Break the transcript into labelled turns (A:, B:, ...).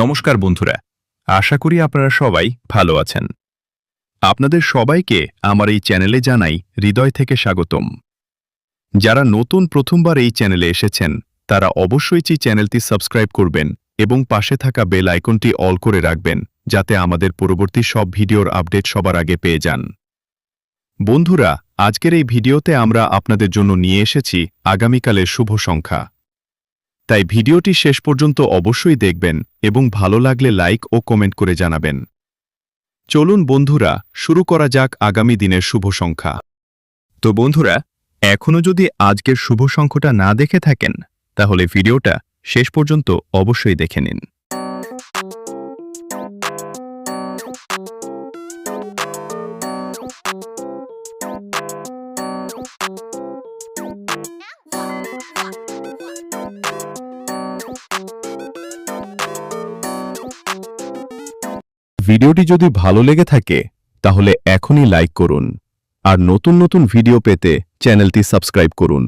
A: নমস্কার বন্ধুরা, আশা করি আপনারা সবাই ভালো আছেন। আপনাদের সবাইকে আমার এই চ্যানেলে জানাই হৃদয় থেকে স্বাগতম। যারা নতুন প্রথমবার এই চ্যানেলে এসেছেন তারা অবশ্যই চ্যানেলটি সাবস্ক্রাইব করবেন এবং পাশে থাকা বেল আইকনটি অল করে রাখবেন যাতে আমাদের পরবর্তী সব ভিডিওর আপডেট সবার আগে পেয়ে যান। বন্ধুরা, আজকের এই ভিডিওতে আমরা আপনাদের জন্য নিয়ে এসেছি আগামীকালের শুভ সংখ্যা। তাই ভিডিওটি শেষ পর্যন্ত অবশ্যই দেখবেন এবং ভালো লাগলে লাইক ও কমেন্ট করে জানাবেন। চলুন বন্ধুরা, শুরু করা যাক আগামী দিনের শুভ সংখ্যা। তো বন্ধুরা, এখনও যদি আজকের শুভ সংখ্যাটা না দেখে থাকেন তাহলে ভিডিওটা শেষ পর্যন্ত অবশ্যই দেখে নিন। ভিডিওটি যদি ভালো লেগে থাকে তাহলে এখনই লাইক করুন আর নতুন নতুন ভিডিও পেতে চ্যানেলটি সাবস্ক্রাইব করুন।